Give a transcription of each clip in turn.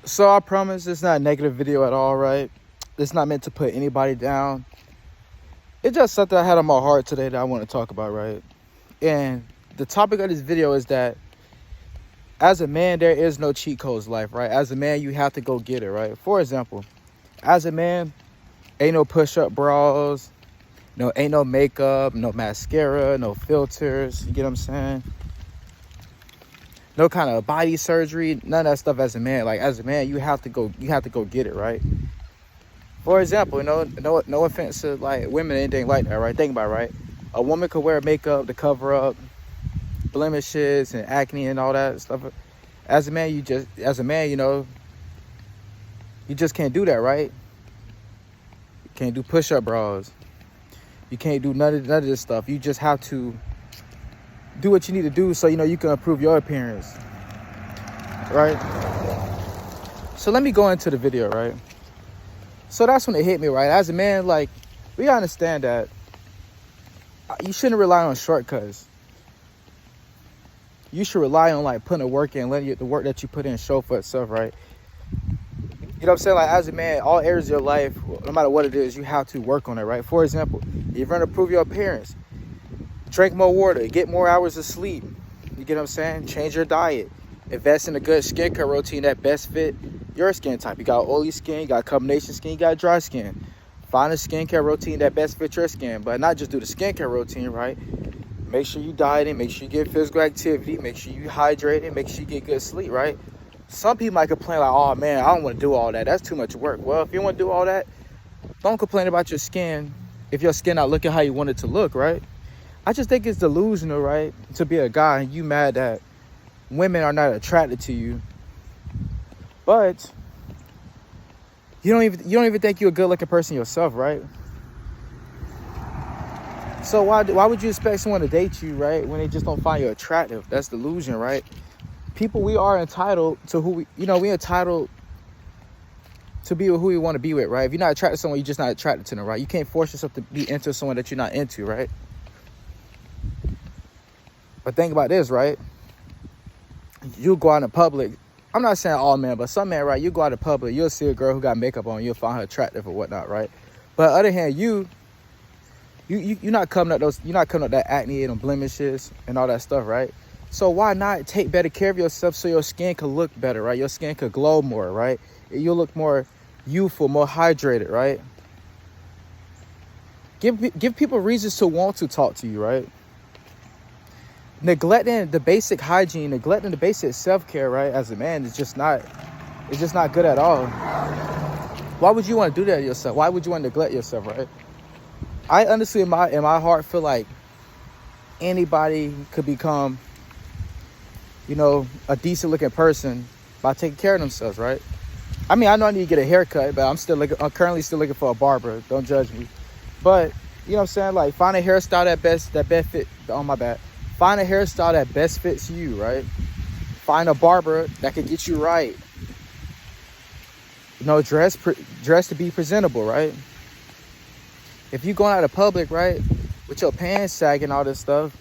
So I promise it's not a negative video at all, right? It's not meant to put anybody down. It's just something I had on my heart today that I want to talk about, right? And the topic of this video is that as a man, there is no cheat codes in life, right? As a man, you have to go get it, right? For example, as a man, ain't no push-up bras, ain't no makeup, no mascara, no filters, you get what I'm saying? No kind of body surgery, none of that stuff as a man. Like as a man, you have to go get it, right? For example, no offense to like women, anything like that, right? Think about it, right? A woman could wear makeup to cover up blemishes and acne and all that stuff. As a man, you just can't do that, right? You can't do push-up bras. You can't do none of this stuff. You just have to do what you need to do so you can improve your appearance, right? So let me go into the video, right? So that's when it hit me, right? As a man, like, we gotta understand that you shouldn't rely on shortcuts. You should rely on like putting the work in, letting the work that you put in show for itself, right? You know what I'm saying? Like as a man, all areas of your life, no matter what it is, you have to work on it, right? For example, if you're gonna improve your appearance, drink more water, get more hours of sleep. You get what I'm saying? Change your diet. Invest in a good skincare routine that best fit your skin type. You got oily skin, you got combination skin, you got dry skin. Find a skincare routine that best fits your skin, but not just do the skincare routine, right? Make sure you dieting, make sure you get physical activity, make sure you hydrated, make sure you get good sleep, right? Some people might complain like, oh man, I don't want to do all that. That's too much work. Well, if you want to do all that, don't complain about your skin if your skin not looking how you want it to look, right? I just think it's delusional, right? To be a guy and you mad that women are not attracted to you, but you don't even think you're a good looking person yourself, right? So why would you expect someone to date you, right, when they just don't find you attractive? That's delusion, right? People, we are entitled to who we're entitled to be with who we want to be with, right? If you're not attracted to someone, you're just not attracted to them, right? You can't force yourself to be into someone that you're not into, right? But think about this, right? You go out in public. I'm not saying all men, but some men, right? You go out in public, you'll see a girl who got makeup on, you'll find her attractive or whatnot, right? But on the other hand, you're not coming up that acne and blemishes and all that stuff, right? So why not take better care of yourself so your skin could look better, right? Your skin could glow more, right? You'll look more youthful, more hydrated, right? Give people reasons to want to talk to you, right? Neglecting the basic hygiene, neglecting the basic self-care, right, as a man is just not good at all. Why would you want to do that to yourself? Why would you want to neglect yourself, right? I honestly, in my heart, feel like anybody could become, a decent looking person by taking care of themselves, right? I mean, I know I need to get a haircut, but I'm currently still looking for a barber. Don't judge me. But you know what I'm saying? Like, find a hairstyle that best fit. Oh my bad. Find a hairstyle that best fits you, right? Find a barber that can get you right. Dress to be presentable, right? If you going out of public, right, with your pants sagging, all this stuff,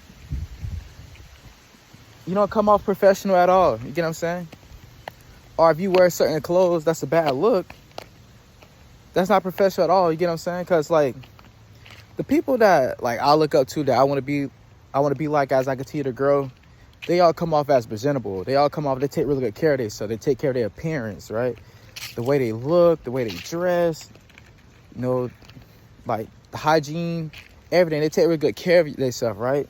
you don't come off professional at all. You get what I'm saying? Or if you wear certain clothes, that's a bad look. That's not professional at all. You get what I'm saying? Because like the people that like I look up to, that I want to be like as I continue to grow, they all come off as presentable. They take really good care of themselves. They take care of their appearance, right? The way they look, the way they dress, like the hygiene, everything. They take really good care of themselves, right?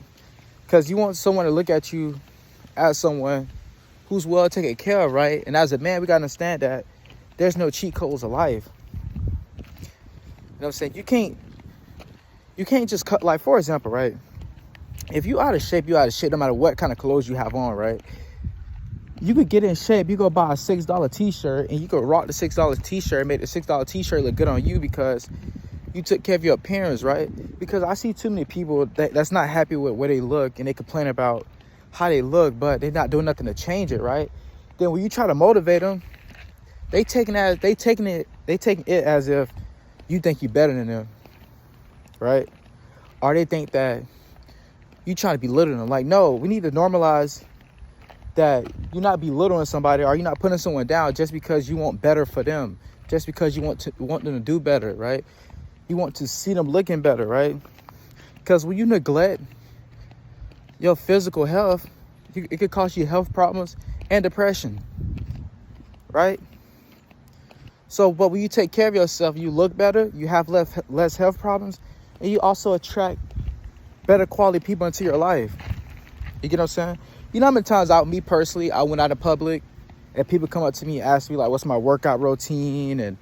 Because you want someone to look at you as someone who's well taken care of, right? And as a man, we gotta understand that there's no cheat codes of life. You know what I'm saying? You can't just cut, like, for example, right? If you out of shape, no matter what kind of clothes you have on, right? You could get in shape. You go buy a $6 t-shirt and you could rock the $6 t-shirt and make the $6 t-shirt look good on you because you took care of your appearance, right? Because I see too many people that's not happy with where they look and they complain about how they look, but they're not doing nothing to change it, right? Then when you try to motivate them, they taking it as if you think you're better than them, right? Or they think that you trying to belittle them. Like, no, we need to normalize that you're not belittling somebody or you're not putting someone down just because you want better for them, just because you want them to do better, right? You want to see them looking better, right? Because when you neglect your physical health, it could cause you health problems and depression, right? So, but when you take care of yourself, you look better, you have less health problems, and you also attract better quality people into your life. You get what I'm saying? You know how many times me personally, I went out in public and people come up to me and ask me like, what's my workout routine? And,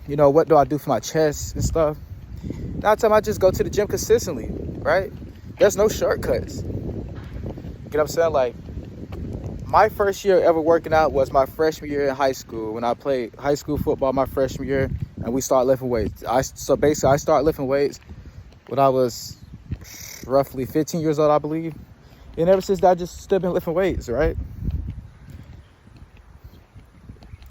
you know, what do I do for my chest and stuff? Now time I just go to the gym consistently, right? There's no shortcuts. You get what I'm saying? Like, my first year ever working out was my freshman year in high school when I played high school football my freshman year and we started lifting weights. So basically I started lifting weights when I was roughly 15 years old, I believe. And ever since that, I just still been lifting weights, right?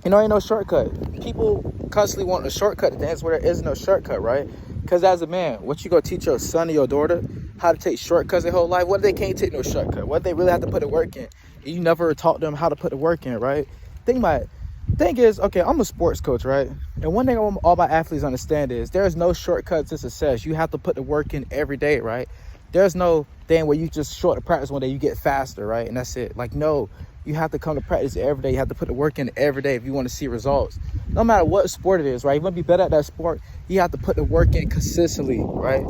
You know, ain't no shortcut. People constantly want a shortcut to things where there is no shortcut, right? Because as a man, what you gonna teach your son or your daughter how to take shortcuts their whole life? What if they can't take no shortcut? What if they really have to put the work in? And you never taught them how to put the work in, right? Think about it. Thing is, okay, I'm a sports coach, right? And one thing I want all my athletes to understand is there is no shortcut to success. You have to put the work in every day, right? There's no thing where you just show up to practice one day, you get faster, right? And that's it. Like, no, you have to come to practice every day. You have to put the work in every day if you want to see results. No matter what sport it is, right? You want to be better at that sport, you have to put the work in consistently, right?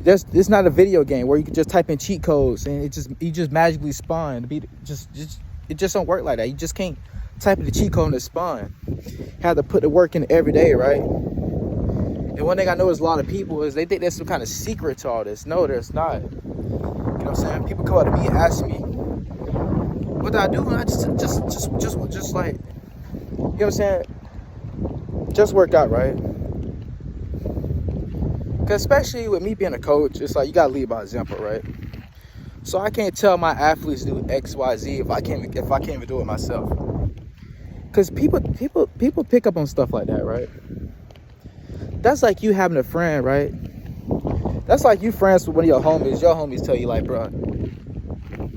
It's not a video game where you can just type in cheat codes and you just magically spawn. It just don't work like that. You just can't type in the cheat code and it spawn. You have to put the work in every day, right? And one thing I know is a lot of people is they think there's some kind of secret to all this. No, there's not. You know what I'm saying? People come up to me and ask me, what do I do? And I just like, you know what I'm saying? Just work out, right? Because especially with me being a coach, it's like you gotta lead by example, right? So I can't tell my athletes to do X, Y, Z if I can't even do it myself. Because people pick up on stuff like that, right? That's like you having a friend, right? That's like you friends with one of your homies. Your homies tell you like, bro,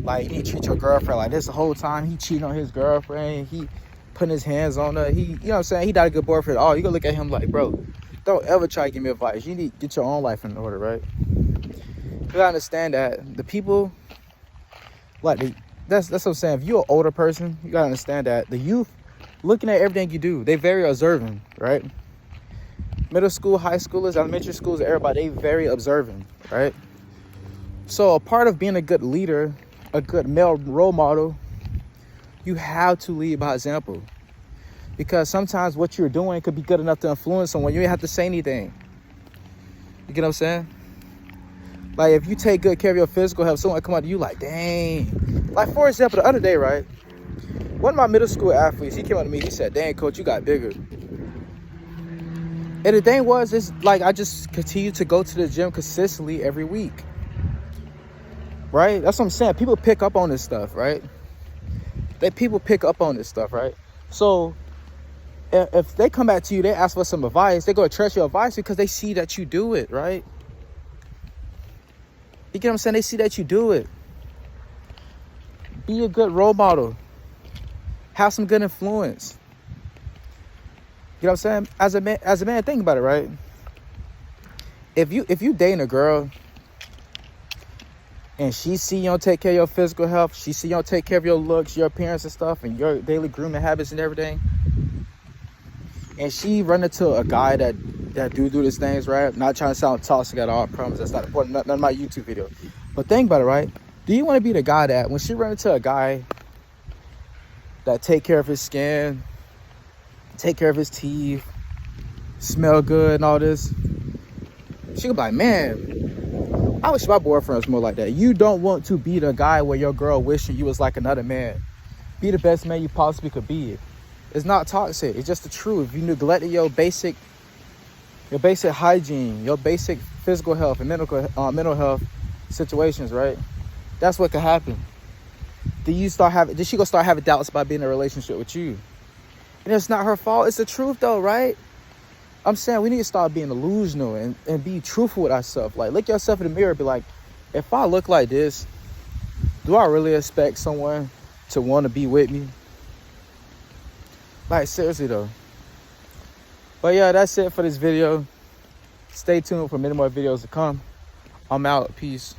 like you need to treat your girlfriend like this the whole time. He cheating on his girlfriend. He putting his hands on her. You know what I'm saying? He not a good boyfriend at all. You gonna look at him like, bro, don't ever try to give me advice. You need to get your own life in order, right? You gotta understand that the people, like, that's what I'm saying. If you're an older person, you gotta understand that the youth looking at everything you do, they very observant, right? Middle school, high schoolers, elementary schools, everybody, they very observant, right? So a part of being a good leader, a good male role model, you have to lead by example. Because sometimes what you're doing could be good enough to influence someone. You ain't have to say anything. You get what I'm saying? Like, if you take good care of your physical health, someone come up to you like, dang. Like, for example, the other day, right? One of my middle school athletes, he came up to me, he said, dang, coach, you got bigger. And the thing was, it's like I just continue to go to the gym consistently every week. Right? That's what I'm saying. People pick up on this stuff, right? People pick up on this stuff, right? So if they come back to you, they ask for some advice, they're going to trust your advice because they see that you do it, right? You get what I'm saying? They see that you do it. Be a good role model. Have some good influence. You know what I'm saying? As a man, think about it, right? If you dating a girl and she see you don't take care of your physical health, she see you don't take care of your looks, your appearance and stuff, and your daily grooming habits and everything, and she run into a guy that do these things, right? I'm not trying to sound toxic at all, I promise that's not important, none of my YouTube video. But think about it, right? Do you want to be the guy that when she run into a guy that take care of his skin, take care of his teeth, smell good and all this, she could be like, man, I wish my boyfriend was more like that. You don't want to be the guy where your girl wishing you was like another man. Be the best man you possibly could be. It's not toxic. It's just the truth. You neglected your basic hygiene, your basic physical health and mental health situations, right? That's what could happen. Then she gonna start having doubts about being in a relationship with you. And it's not her fault. It's the truth though, right? I'm saying we need to start being delusional and be truthful with ourselves. Like, look yourself in the mirror and be like, if I look like this, do I really expect someone to want to be with me? Like, seriously though. But yeah, that's it for this video. Stay tuned for many more videos to come. I'm out. Peace.